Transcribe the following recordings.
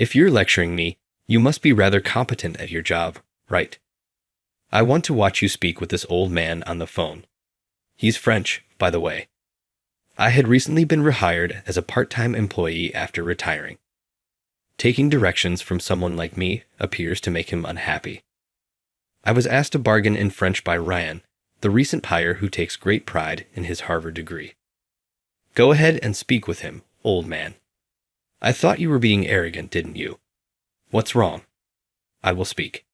If you're lecturing me, you must be rather competent at your job, right? I want to watch you speak with this old man on the phone. He's French, by the way. I had recently been rehired as a part-time employee after retiring. Taking directions from someone like me appears to make him unhappy. I was asked to bargain in French by Ryan, the recent hire who takes great pride in his Harvard degree. Go ahead and speak with him, old man. I thought you were being arrogant, didn't you? What's wrong? I will speak.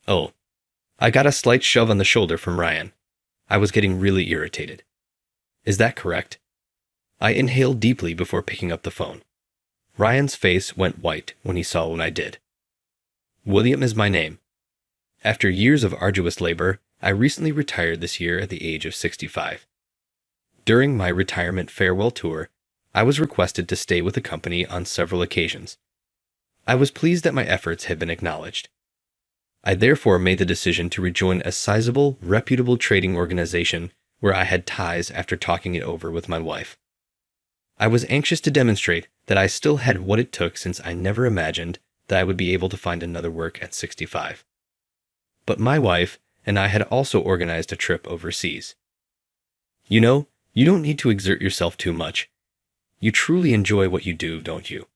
Oh. I got a slight shove on the shoulder from Ryan. I was getting really irritated. Is that correct? I inhaled deeply before picking up the phone. Ryan's face went white when he saw what I did. William is my name. After years of arduous labor, I recently retired this year at the age of 65. During my retirement farewell tour, I was requested to stay with the company on several occasions. I was pleased that my efforts had been acknowledged. I therefore made the decision to rejoin a sizable, reputable trading organization where I had ties after talking it over with my wife. I was anxious to demonstrate that I still had what it took since I never imagined that I would be able to find another work at 65. But my wife and I had also organized a trip overseas. You know, you don't need to exert yourself too much. You truly enjoy what you do, don't you?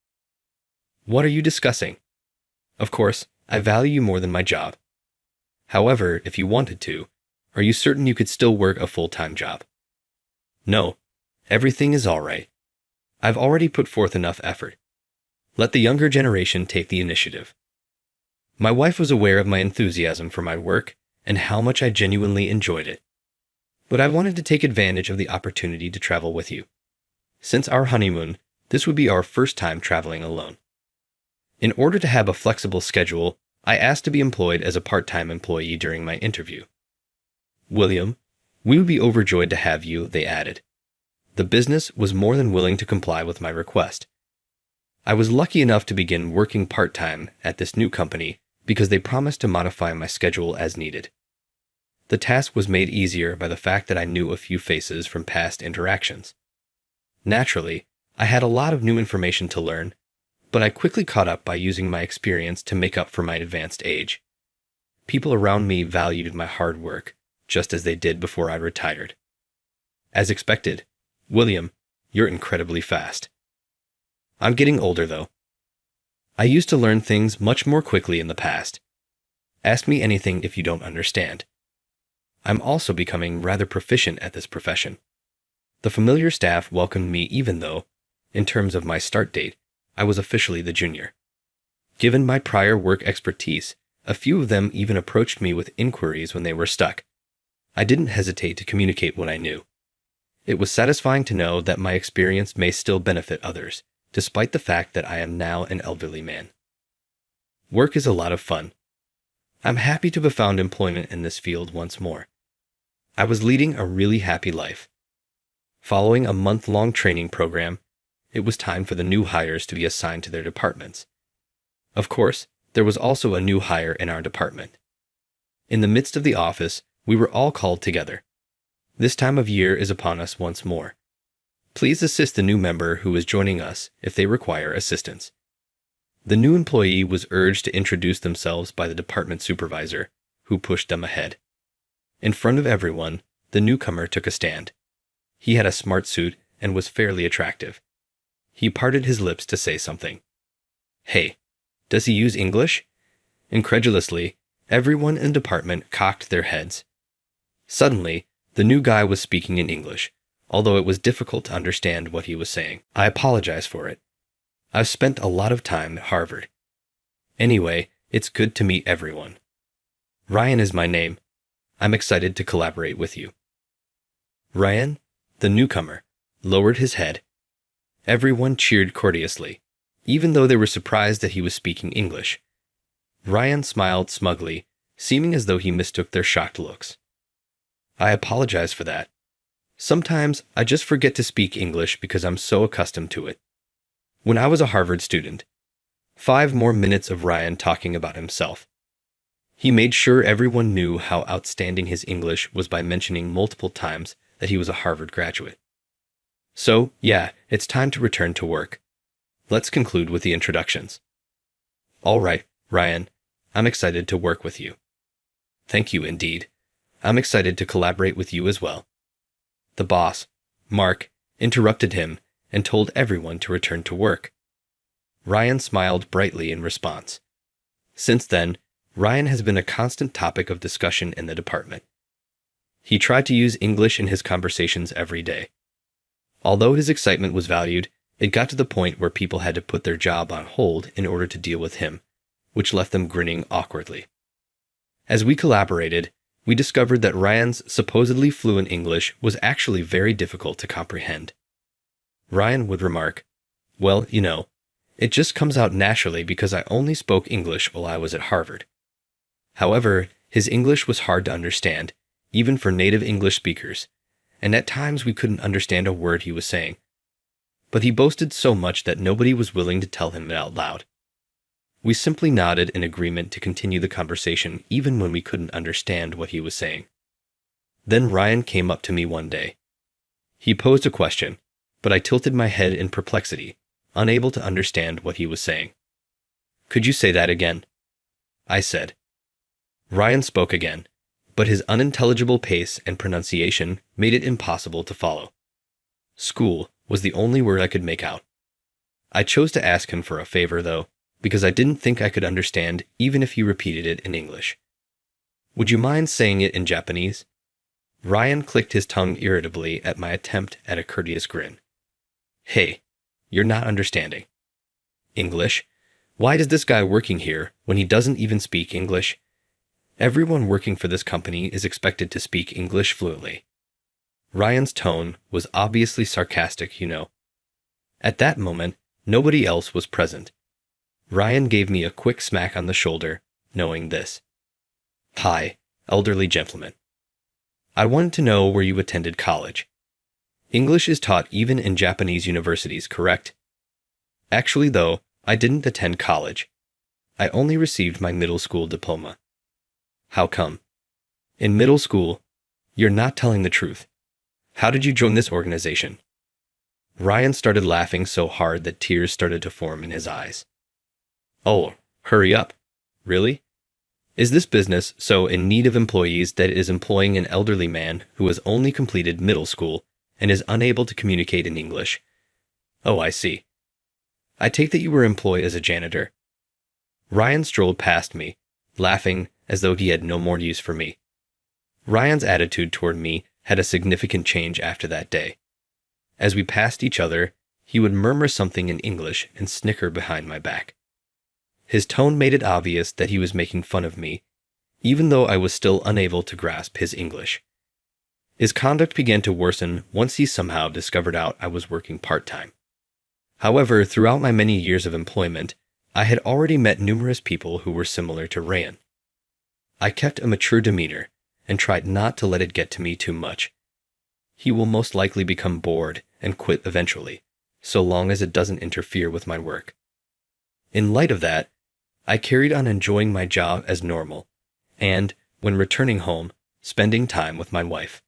What are you discussing? Of course, I value you more than my job. However, if you wanted to, are you certain you could still work a full-time job? No, everything is all right. I've already put forth enough effort. Let the younger generation take the initiative. My wife was aware of my enthusiasm for my work and how much I genuinely enjoyed it. But I wanted to take advantage of the opportunity to travel with you. Since our honeymoon, this would be our first time traveling alone. In order to have a flexible schedule, I asked to be employed as a part-time employee during my interview. William, we would be overjoyed to have you, they added. The business was more than willing to comply with my request. I was lucky enough to begin working part-time at this new company because they promised to modify my schedule as needed. The task was made easier by the fact that I knew a few faces from past interactions. Naturally, I had a lot of new information to learn, but I quickly caught up by using my experience to make up for my advanced age. People around me valued my hard work, just as they did before I retired. As expected, William, you're incredibly fast. I'm getting older, though. I used to learn things much more quickly in the past. Ask me anything if you don't understand. I'm also becoming rather proficient at this profession. The familiar staff welcomed me even though, in terms of my start date, I was officially the junior. Given my prior work expertise, a few of them even approached me with inquiries when they were stuck. I didn't hesitate to communicate what I knew. It was satisfying to know that my experience may still benefit others, despite the fact that I am now an elderly man. Work is a lot of fun. I'm happy to have found employment in this field once more. I was leading a really happy life. Following a month-long training program, it was time for the new hires to be assigned to their departments. Of course, there was also a new hire in our department. In the midst of the office, we were all called together. This time of year is upon us once more. Please assist the new member who is joining us if they require assistance. The new employee was urged to introduce themselves by the department supervisor, who pushed them ahead. In front of everyone, the newcomer took a stand. He had a smart suit and was fairly attractive. He parted his lips to say something. Hey, does he use English? Incredulously, everyone in the department cocked their heads. Suddenly, the new guy was speaking in English, although it was difficult to understand what he was saying. I apologize for it. I've spent a lot of time at Harvard. Anyway, it's good to meet everyone. Ryan is my name. I'm excited to collaborate with you. Ryan, the newcomer, lowered his head. Everyone cheered courteously, even though they were surprised that he was speaking English. Ryan smiled smugly, seeming as though he mistook their shocked looks. I apologize for that. Sometimes I just forget to speak English because I'm so accustomed to it. When I was a Harvard student, 5 more minutes of Ryan talking about himself. He made sure everyone knew how outstanding his English was by mentioning multiple times that he was a Harvard graduate. So, yeah, it's time to return to work. Let's conclude with the introductions. All right, Ryan. I'm excited to work with you. Thank you indeed. I'm excited to collaborate with you as well. The boss, Mark, interrupted him and told everyone to return to work. Ryan smiled brightly in response. Since then, Ryan has been a constant topic of discussion in the department. He tried to use English in his conversations every day. Although his excitement was valued, it got to the point where people had to put their job on hold in order to deal with him, which left them grinning awkwardly. As we collaborated, we discovered that Ryan's supposedly fluent English was actually very difficult to comprehend. Ryan would remark, "Well, it just comes out naturally because I only spoke English while I was at Harvard." However, his English was hard to understand, even for native English speakers, and at times we couldn't understand a word he was saying. But he boasted so much that nobody was willing to tell him it out loud. We simply nodded in agreement to continue the conversation even when we couldn't understand what he was saying. Then Ryan came up to me one day. He posed a question, but I tilted my head in perplexity, unable to understand what he was saying. "Could you say that again?" I said. Ryan spoke again, but his unintelligible pace and pronunciation made it impossible to follow. "School" was the only word I could make out. I chose to ask him for a favor, though, because I didn't think I could understand even if he repeated it in English. "Would you mind saying it in Japanese?" Ryan clicked his tongue irritably at my attempt at a courteous grin. "Hey, you're not understanding." "English? Why is this guy working here when he doesn't even speak English? Everyone working for this company is expected to speak English fluently." Ryan's tone was obviously sarcastic, At that moment, nobody else was present. Ryan gave me a quick smack on the shoulder, knowing this. "Hi, elderly gentleman. I wanted to know where you attended college. English is taught even in Japanese universities, correct? Actually, though, I didn't attend college. I only received my middle school diploma." "How come?" "In middle school, you're not telling the truth. How did you join this organization?" Ryan started laughing so hard that tears started to form in his eyes. "Oh, hurry up. Really? Is this business so in need of employees that it is employing an elderly man who has only completed middle school and is unable to communicate in English? Oh, I see. I take that you were employed as a janitor." Ryan strolled past me, laughing as though he had no more use for me. Ryan's attitude toward me had a significant change after that day. As we passed each other, he would murmur something in English and snicker behind my back. His tone made it obvious that he was making fun of me, even though I was still unable to grasp his English. His conduct began to worsen once he somehow discovered out I was working part-time. However, throughout my many years of employment, I had already met numerous people who were similar to Ryan. I kept a mature demeanor and tried not to let it get to me too much. He will most likely become bored and quit eventually, so long as it doesn't interfere with my work. In light of that, I carried on enjoying my job as normal, and, when returning home, spending time with my wife.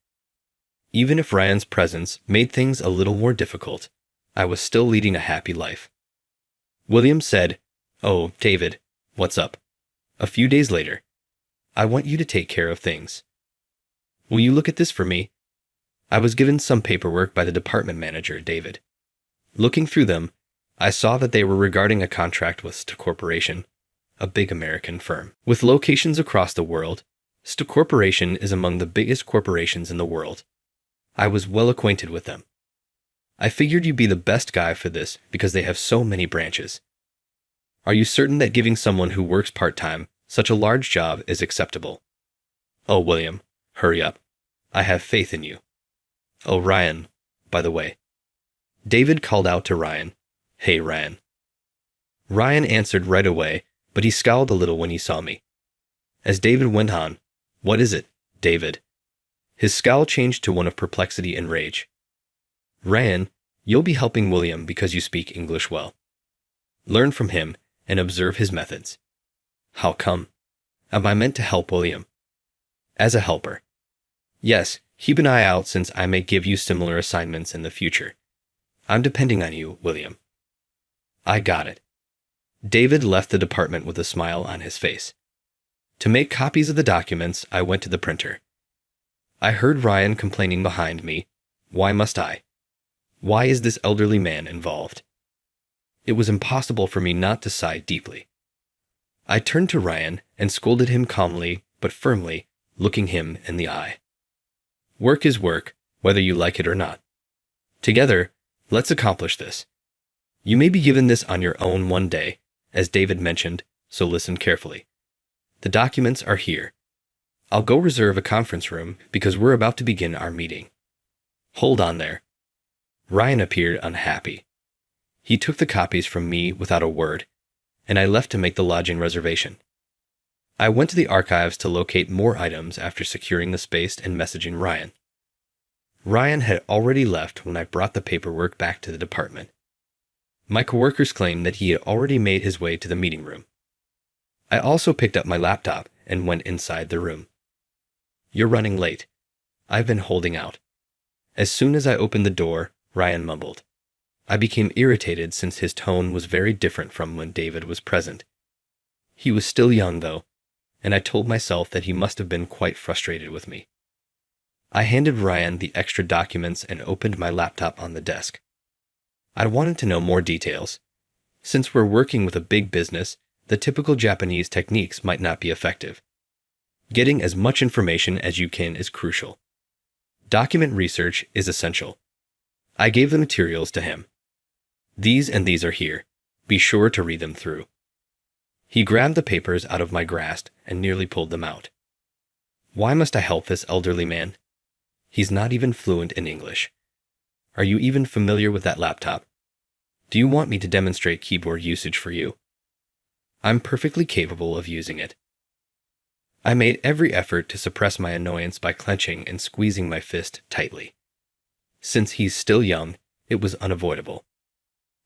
Even if Ryan's presence made things a little more difficult, I was still leading a happy life. William said, "Oh, David, what's up?" A few days later. "I want you to take care of things. Will you look at this for me?" I was given some paperwork by the department manager, David. Looking through them, I saw that they were regarding a contract with St Corporation, a big American firm. With locations across the world, St Corporation is among the biggest corporations in the world. I was well acquainted with them. I figured you'd be the best guy for this because they have so many branches. Are you certain that giving someone who works part-time such a large job is acceptable? Oh, William, hurry up. I have faith in you. Oh, Ryan, by the way. David called out to Ryan. Hey, Ryan. Ryan answered right away, but he scowled a little when he saw me. As David went on, What is it, David? His scowl changed to one of perplexity and rage. Ryan, you'll be helping William because you speak English well. Learn from him and observe his methods. How come? Am I meant to help William? As a helper. Yes, keep an eye out since I may give you similar assignments in the future. I'm depending on you, William. I got it. David left the department with a smile on his face. To make copies of the documents, I went to the printer. I heard Ryan complaining behind me. Why must I? Why is this elderly man involved? It was impossible for me not to sigh deeply. I turned to Ryan and scolded him calmly but firmly, looking him in the eye. Work is work, whether you like it or not. Together, let's accomplish this. You may be given this on your own one day, as David mentioned, so listen carefully. The documents are here. I'll go reserve a conference room because we're about to begin our meeting. Hold on there. Ryan appeared unhappy. He took the copies from me without a word, and I left to make the lodging reservation. I went to the archives to locate more items after securing the space and messaging Ryan. Ryan had already left when I brought the paperwork back to the department. My coworkers claimed that he had already made his way to the meeting room. I also picked up my laptop and went inside the room. You're running late. I've been holding out. As soon as I opened the door, Ryan mumbled. I became irritated since his tone was very different from when David was present. He was still young, though, and I told myself that he must have been quite frustrated with me. I handed Ryan the extra documents and opened my laptop on the desk. I wanted to know more details. Since we're working with a big business, the typical Japanese techniques might not be effective. Getting as much information as you can is crucial. Document research is essential. I gave the materials to him. These and these are here. Be sure to read them through. He grabbed the papers out of my grasp and nearly pulled them out. Why must I help this elderly man? He's not even fluent in English. Are you even familiar with that laptop? Do you want me to demonstrate keyboard usage for you? I'm perfectly capable of using it. I made every effort to suppress my annoyance by clenching and squeezing my fist tightly. Since he's still young, it was unavoidable.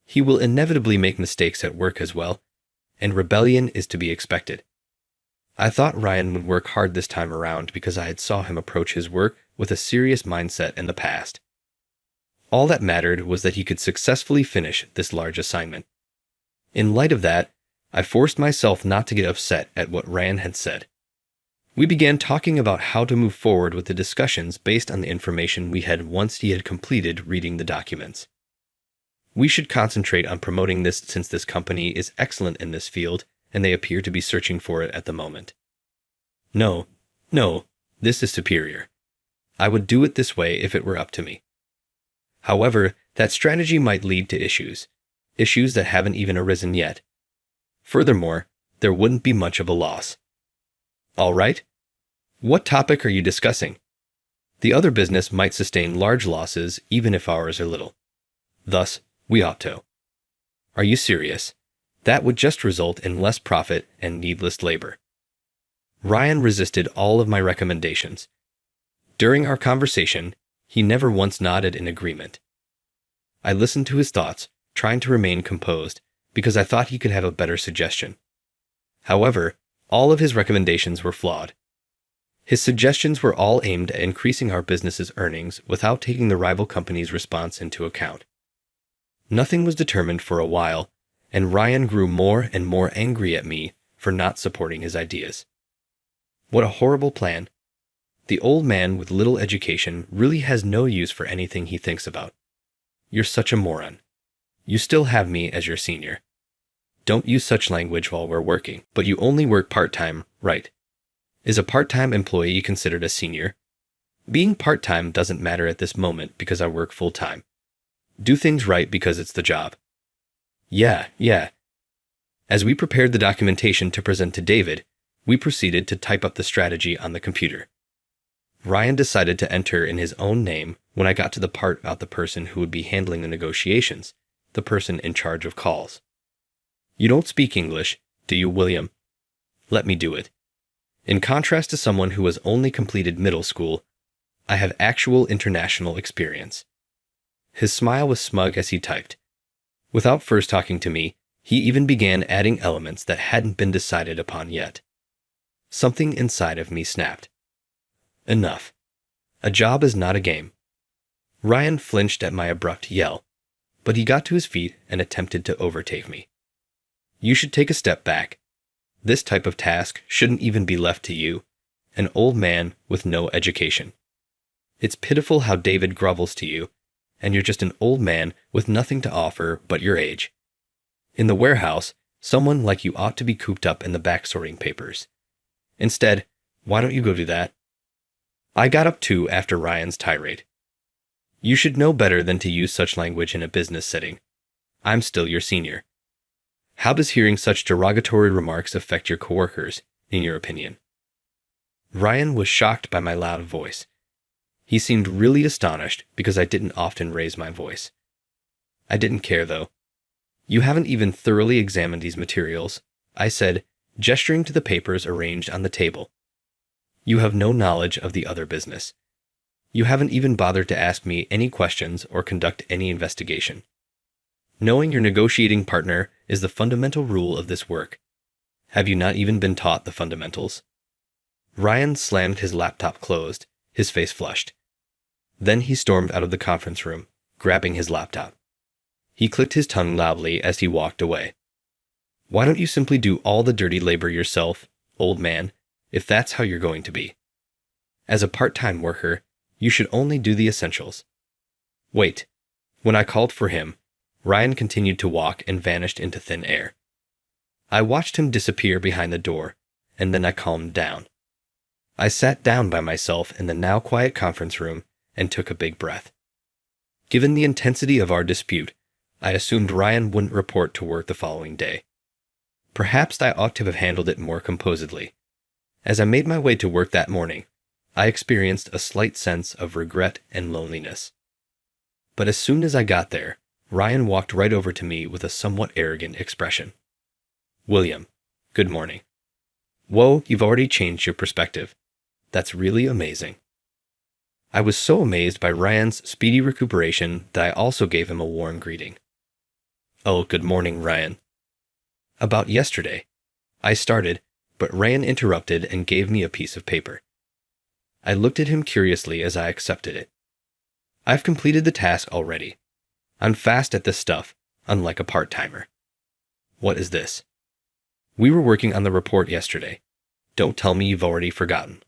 He will inevitably make mistakes at work as well, and rebellion is to be expected. I thought Ryan would work hard this time around because I had saw him approach his work with a serious mindset in the past. All that mattered was that he could successfully finish this large assignment. In light of that, I forced myself not to get upset at what Ryan had said. We began talking about how to move forward with the discussions based on the information we had once he had completed reading the documents. We should concentrate on promoting this since this company is excellent in this field and they appear to be searching for it at the moment. No, this is superior. I would do it this way if it were up to me. However, that strategy might lead to issues that haven't even arisen yet. Furthermore, there wouldn't be much of a loss. All right? What topic are you discussing? The other business might sustain large losses even if ours are little. Thus, we ought to. Are you serious? That would just result in less profit and needless labor. Ryan resisted all of my recommendations. During our conversation, he never once nodded in agreement. I listened to his thoughts, trying to remain composed, because I thought he could have a better suggestion. However, all of his recommendations were flawed. His suggestions were all aimed at increasing our business's earnings without taking the rival company's response into account. Nothing was determined for a while, and Ryan grew more and more angry at me for not supporting his ideas. What a horrible plan. The old man with little education really has no use for anything he thinks about. You're such a moron. You still have me as your senior. Don't use such language while we're working, but you only work part-time, right? Is a part-time employee considered a senior? Being part-time doesn't matter at this moment because I work full-time. Do things right because it's the job. Yeah. As we prepared the documentation to present to David, we proceeded to type up the strategy on the computer. Ryan decided to enter in his own name when I got to the part about the person who would be handling the negotiations, the person in charge of calls. You don't speak English, do you, William? Let me do it. In contrast to someone who has only completed middle school, I have actual international experience. His smile was smug as he typed. Without first talking to me, he even began adding elements that hadn't been decided upon yet. Something inside of me snapped. Enough. A job is not a game. Ryan flinched at my abrupt yell, but he got to his feet and attempted to overtake me. You should take a step back. This type of task shouldn't even be left to you, an old man with no education. It's pitiful how David grovels to you, and you're just an old man with nothing to offer but your age. In the warehouse, someone like you ought to be cooped up in the back sorting papers. Instead, why don't you go do that? I got up too after Ryan's tirade. You should know better than to use such language in a business setting. I'm still your senior. How does hearing such derogatory remarks affect your coworkers, in your opinion? Ryan was shocked by my loud voice. He seemed really astonished because I didn't often raise my voice. I didn't care, though. You haven't even thoroughly examined these materials, I said, gesturing to the papers arranged on the table. You have no knowledge of the other business. You haven't even bothered to ask me any questions or conduct any investigation. Knowing your negotiating partner is the fundamental rule of this work. Have you not even been taught the fundamentals? Ryan slammed his laptop closed, his face flushed. Then he stormed out of the conference room, grabbing his laptop. He clicked his tongue loudly as he walked away. Why don't you simply do all the dirty labor yourself, old man, if that's how you're going to be? As a part-time worker, you should only do the essentials. Wait. When I called for him, Ryan continued to walk and vanished into thin air. I watched him disappear behind the door, and then I calmed down. I sat down by myself in the now quiet conference room and took a big breath. Given the intensity of our dispute, I assumed Ryan wouldn't report to work the following day. Perhaps I ought to have handled it more composedly. As I made my way to work that morning, I experienced a slight sense of regret and loneliness. But as soon as I got there, Ryan walked right over to me with a somewhat arrogant expression. William, good morning. Whoa, you've already changed your perspective. That's really amazing. I was so amazed by Ryan's speedy recuperation that I also gave him a warm greeting. Oh, good morning, Ryan. About yesterday. I started, but Ryan interrupted and gave me a piece of paper. I looked at him curiously as I accepted it. I've completed the task already. I'm fast at this stuff, unlike a part-timer. What is this? We were working on the report yesterday. Don't tell me you've already forgotten.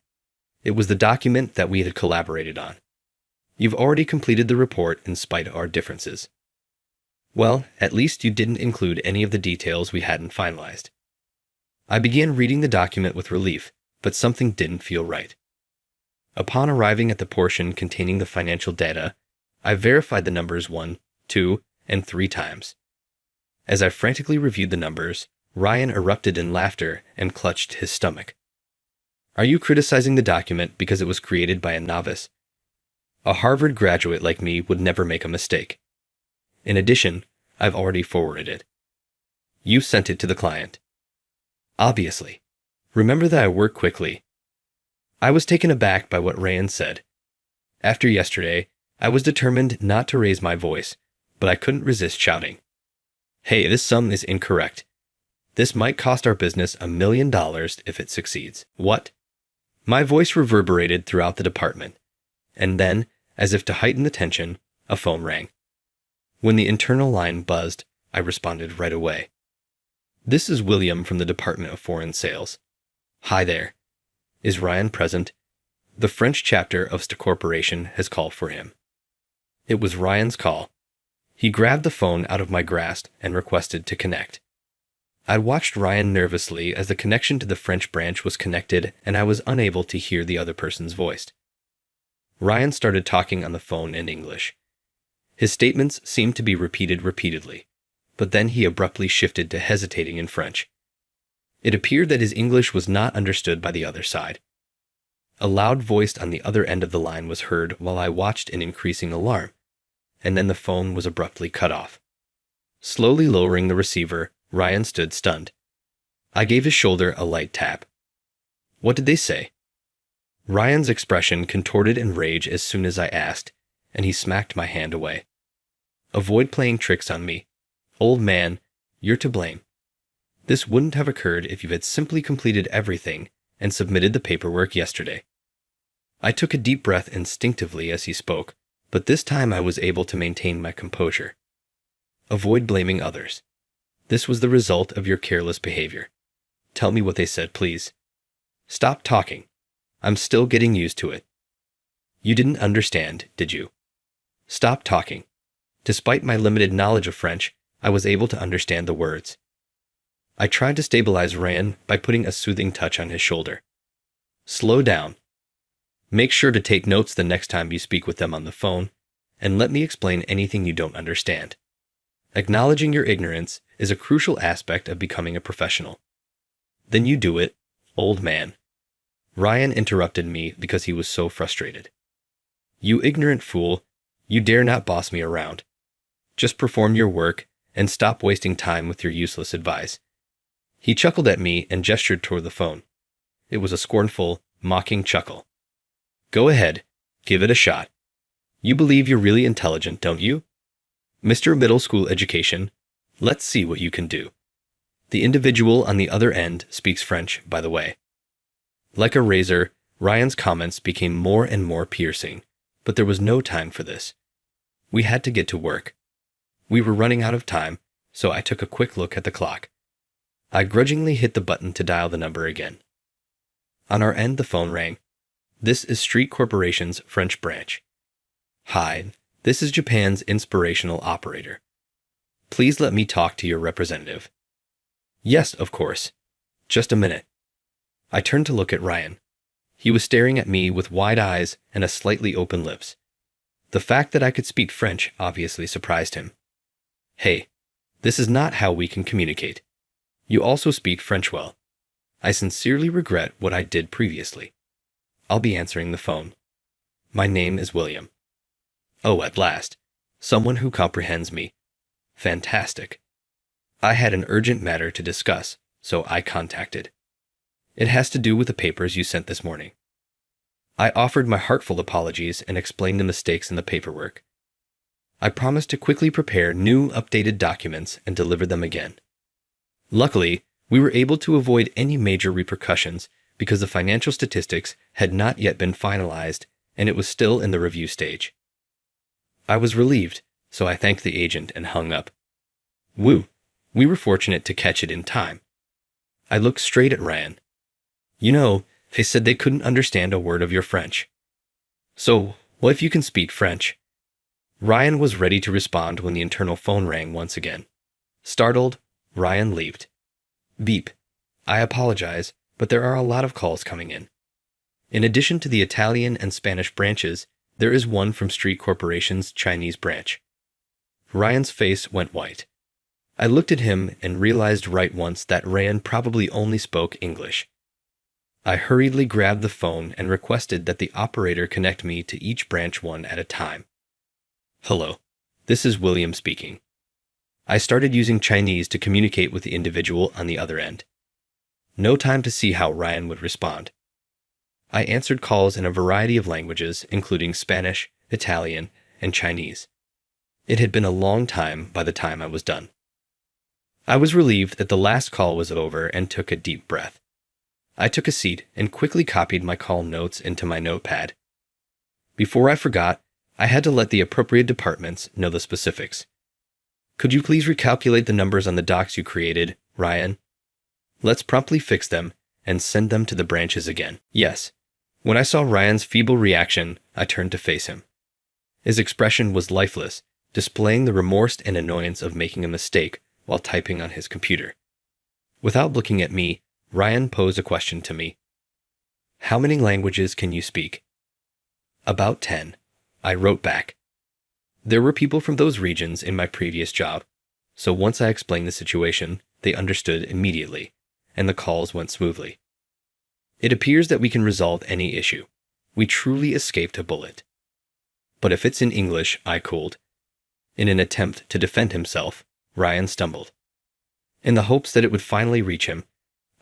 It was the document that we had collaborated on. You've already completed the report in spite of our differences. Well, at least you didn't include any of the details we hadn't finalized. I began reading the document with relief, but something didn't feel right. Upon arriving at the portion containing the financial data, I verified the numbers 1, 2, and 3 times. As I frantically reviewed the numbers, Ryan erupted in laughter and clutched his stomach. Are you criticizing the document because it was created by a novice? A Harvard graduate like me would never make a mistake. In addition, I've already forwarded it. You sent it to the client. Obviously. Remember that I work quickly. I was taken aback by what Ryan said. After yesterday, I was determined not to raise my voice, but I couldn't resist shouting. Hey, this sum is incorrect. This might cost our business $1 million if it succeeds. What? My voice reverberated throughout the department, and then, as if to heighten the tension, a phone rang. When the internal line buzzed, I responded right away. This is William from the Department of Foreign Sales. Hi there. Is Ryan present? The French chapter of Sta Corporation has called for him. It was Ryan's call. He grabbed the phone out of my grasp and requested to connect. I watched Ryan nervously as the connection to the French branch was connected and I was unable to hear the other person's voice. Ryan started talking on the phone in English. His statements seemed to be repeated repeatedly, but then he abruptly shifted to hesitating in French. It appeared that his English was not understood by the other side. A loud voice on the other end of the line was heard while I watched in increasing alarm, and then the phone was abruptly cut off. Slowly lowering the receiver, Ryan stood stunned. I gave his shoulder a light tap. What did they say? Ryan's expression contorted in rage as soon as I asked, and he smacked my hand away. Avoid playing tricks on me. Old man, you're to blame. This wouldn't have occurred if you had simply completed everything and submitted the paperwork yesterday. I took a deep breath instinctively as he spoke, but this time I was able to maintain my composure. Avoid blaming others. This was the result of your careless behavior. Tell me what they said, please. Stop talking. I'm still getting used to it. You didn't understand, did you? Stop talking. Despite my limited knowledge of French, I was able to understand the words. I tried to stabilize Ryan by putting a soothing touch on his shoulder. Slow down. Make sure to take notes the next time you speak with them on the phone, and let me explain anything you don't understand. Acknowledging your ignorance is a crucial aspect of becoming a professional. Then you do it, old man. Ryan interrupted me because he was so frustrated. You ignorant fool, you dare not boss me around. Just perform your work and stop wasting time with your useless advice. He chuckled at me and gestured toward the phone. It was a scornful, mocking chuckle. Go ahead, give it a shot. You believe you're really intelligent, don't you? Mr. Middle School Education, let's see what you can do. The individual on the other end speaks French, by the way. Like a razor, Ryan's comments became more and more piercing, but there was no time for this. We had to get to work. We were running out of time, so I took a quick look at the clock. I grudgingly hit the button to dial the number again. On our end, the phone rang. This is Street Corporation's French branch. Hi, this is Japan's inspirational operator. Please let me talk to your representative. Yes, of course. Just a minute. I turned to look at Ryan. He was staring at me with wide eyes and a slightly open lips. The fact that I could speak French obviously surprised him. Hey, this is not how we can communicate. You also speak French well. I sincerely regret what I did previously. I'll be answering the phone. My name is William. Oh, at last. Someone who comprehends me. Fantastic. I had an urgent matter to discuss, so I contacted. It has to do with the papers you sent this morning. I offered my heartfelt apologies and explained the mistakes in the paperwork. I promised to quickly prepare new, updated documents and deliver them again. Luckily, we were able to avoid any major repercussions because the financial statistics had not yet been finalized and it was still in the review stage. I was relieved, so I thanked the agent and hung up. Woo, we were fortunate to catch it in time. I looked straight at Ryan. You know, they said they couldn't understand a word of your French. So, what if you can speak French? Ryan was ready to respond when the internal phone rang once again. Startled, Ryan leaped. Beep. I apologize, but there are a lot of calls coming in. In addition to the Italian and Spanish branches, there is one from Street Corporation's Chinese branch. Ryan's face went white. I looked at him and realized right once that Ryan probably only spoke English. I hurriedly grabbed the phone and requested that the operator connect me to each branch one at a time. Hello, this is William speaking. I started using Chinese to communicate with the individual on the other end. No time to see how Ryan would respond. I answered calls in a variety of languages, including Spanish, Italian, and Chinese. It had been a long time by the time I was done. I was relieved that the last call was over and took a deep breath. I took a seat and quickly copied my call notes into my notepad. Before I forgot, I had to let the appropriate departments know the specifics. Could you please recalculate the numbers on the docs you created, Ryan? Let's promptly fix them and send them to the branches again. Yes. When I saw Ryan's feeble reaction, I turned to face him. His expression was lifeless, displaying the remorse and annoyance of making a mistake while typing on his computer. Without looking at me, Ryan posed a question to me. How many languages can you speak? About 10. I wrote back. There were people from those regions in my previous job, so once I explained the situation, they understood immediately, and the calls went smoothly. It appears that we can resolve any issue. We truly escaped a bullet. But if it's in English, I cooled. In an attempt to defend himself, Ryan stumbled. In the hopes that it would finally reach him,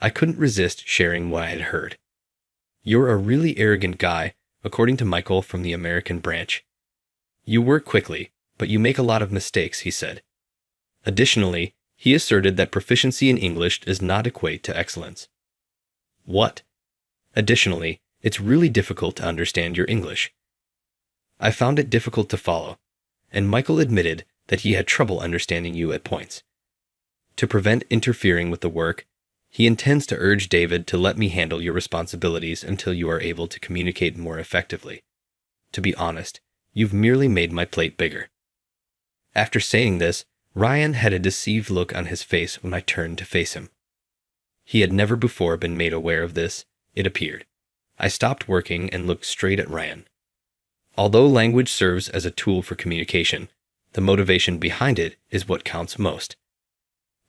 I couldn't resist sharing what I had heard. You're a really arrogant guy, according to Michael from the American branch. You work quickly, but you make a lot of mistakes, he said. Additionally, he asserted that proficiency in English does not equate to excellence. What? Additionally, it's really difficult to understand your English. I found it difficult to follow, and Michael admitted that he had trouble understanding you at points. To prevent interfering with the work, he intends to urge David to let me handle your responsibilities until you are able to communicate more effectively. To be honest, you've merely made my plate bigger. After saying this, Ryan had a deceived look on his face when I turned to face him. He had never before been made aware of this, it appeared. I stopped working and looked straight at Ryan. Although language serves as a tool for communication, the motivation behind it is what counts most.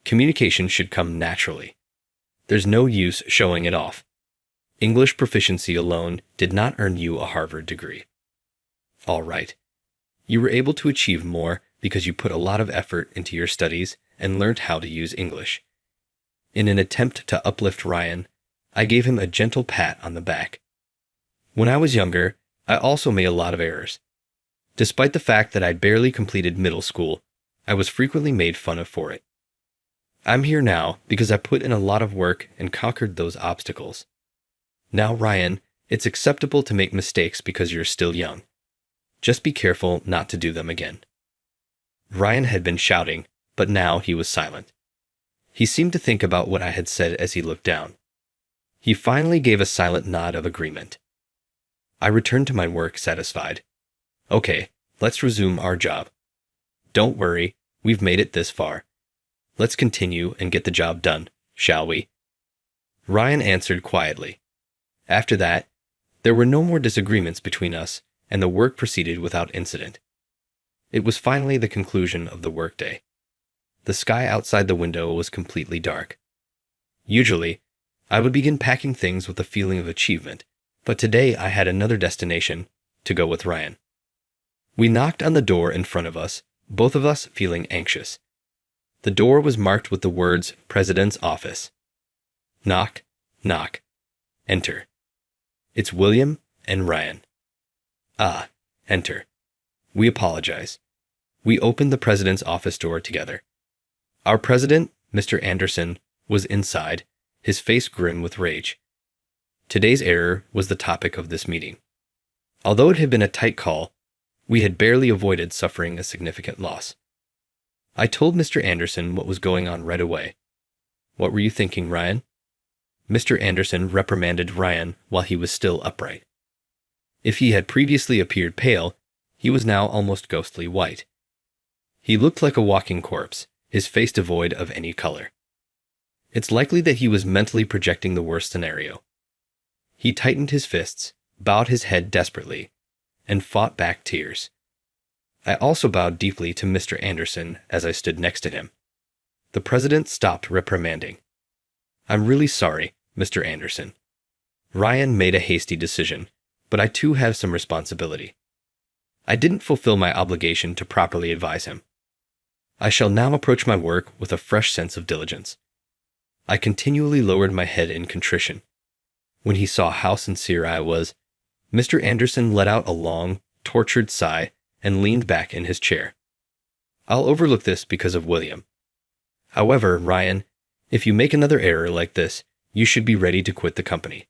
Communication should come naturally. There's no use showing it off. English proficiency alone did not earn you a Harvard degree. All right. You were able to achieve more because you put a lot of effort into your studies and learned how to use English. In an attempt to uplift Ryan, I gave him a gentle pat on the back. When I was younger, I also made a lot of errors. Despite the fact that I'd barely completed middle school, I was frequently made fun of for it. I'm here now because I put in a lot of work and conquered those obstacles. Now, Ryan, it's acceptable to make mistakes because you're still young. Just be careful not to do them again. Ryan had been shouting, but now he was silent. He seemed to think about what I had said as he looked down. He finally gave a silent nod of agreement. I returned to my work satisfied. Okay, let's resume our job. Don't worry, we've made it this far. Let's continue and get the job done, shall we? Ryan answered quietly. After that, there were no more disagreements between us, and the work proceeded without incident. It was finally the conclusion of the workday. The sky outside the window was completely dark. Usually, I would begin packing things with a feeling of achievement, but today I had another destination to go with Ryan. We knocked on the door in front of us, both of us feeling anxious. The door was marked with the words President's Office. Knock, knock. Enter. It's William and Ryan. Ah, enter. We apologize. We opened the President's office door together. Our president, Mr. Anderson, was inside, his face grim with rage. Today's error was the topic of this meeting. Although it had been a tight call, we had barely avoided suffering a significant loss. I told Mr. Anderson what was going on right away. What were you thinking, Ryan? Mr. Anderson reprimanded Ryan while he was still upright. If he had previously appeared pale, he was now almost ghostly white. He looked like a walking corpse, his face devoid of any color. It's likely that he was mentally projecting the worst scenario. He tightened his fists, bowed his head desperately, and fought back tears. I also bowed deeply to Mr. Anderson as I stood next to him. The president stopped reprimanding. I'm really sorry, Mr. Anderson. Ryan made a hasty decision, but I too have some responsibility. I didn't fulfill my obligation to properly advise him. I shall now approach my work with a fresh sense of diligence. I continually lowered my head in contrition. When he saw how sincere I was, Mr. Anderson let out a long, tortured sigh and leaned back in his chair. I'll overlook this because of William. However, Ryan, if you make another error like this, you should be ready to quit the company.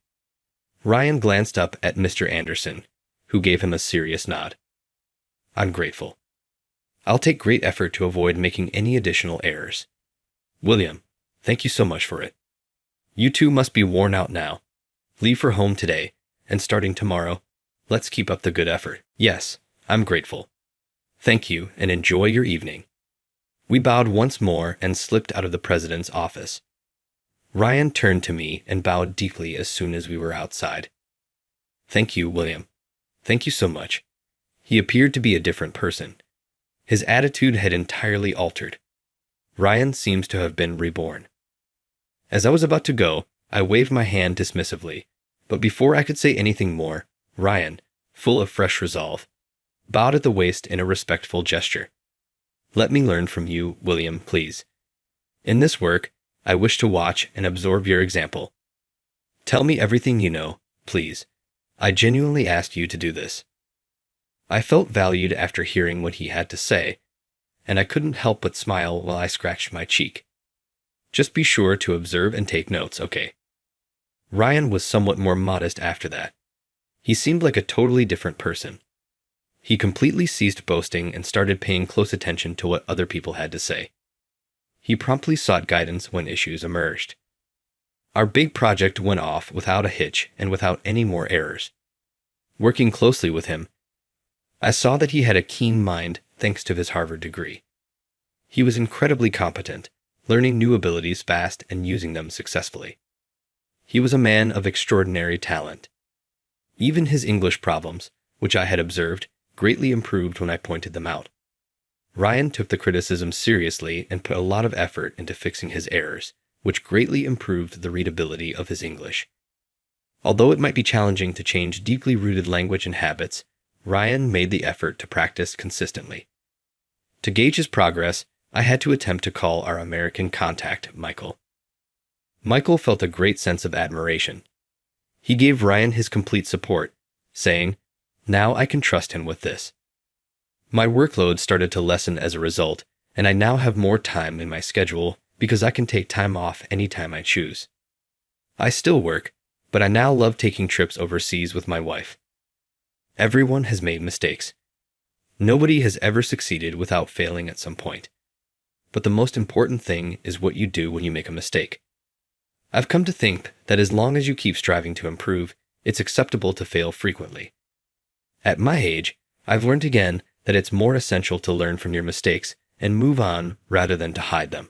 Ryan glanced up at Mr. Anderson, who gave him a serious nod. I'm grateful. I'll take great effort to avoid making any additional errors. William, thank you so much for it. You two must be worn out now. Leave for home today, and starting tomorrow, let's keep up the good effort. Yes, I'm grateful. Thank you, and enjoy your evening. We bowed once more and slipped out of the president's office. Ryan turned to me and bowed deeply as soon as we were outside. Thank you, William. Thank you so much. He appeared to be a different person. His attitude had entirely altered. Ryan seems to have been reborn. As I was about to go, I waved my hand dismissively, but before I could say anything more, Ryan, full of fresh resolve, bowed at the waist in a respectful gesture. Let me learn from you, William, please. In this work, I wish to watch and absorb your example. Tell me everything you know, please. I genuinely asked you to do this. I felt valued after hearing what he had to say, and I couldn't help but smile while I scratched my cheek. Just be sure to observe and take notes, okay? Ryan was somewhat more modest after that. He seemed like a totally different person. He completely ceased boasting and started paying close attention to what other people had to say. He promptly sought guidance when issues emerged. Our big project went off without a hitch and without any more errors. Working closely with him, I saw that he had a keen mind thanks to his Harvard degree. He was incredibly competent, learning new abilities fast and using them successfully. He was a man of extraordinary talent. Even his English problems, which I had observed, greatly improved when I pointed them out. Ryan took the criticism seriously and put a lot of effort into fixing his errors, which greatly improved the readability of his English. Although it might be challenging to change deeply rooted language and habits, Ryan made the effort to practice consistently. To gauge his progress, I had to attempt to call our American contact, Michael. Michael felt a great sense of admiration. He gave Ryan his complete support, saying, "Now I can trust him with this." My workload started to lessen as a result, and I now have more time in my schedule because I can take time off anytime I choose. I still work, but I now love taking trips overseas with my wife. Everyone has made mistakes. Nobody has ever succeeded without failing at some point. But the most important thing is what you do when you make a mistake. I've come to think that as long as you keep striving to improve, it's acceptable to fail frequently. At my age, I've learned again that it's more essential to learn from your mistakes and move on rather than to hide them.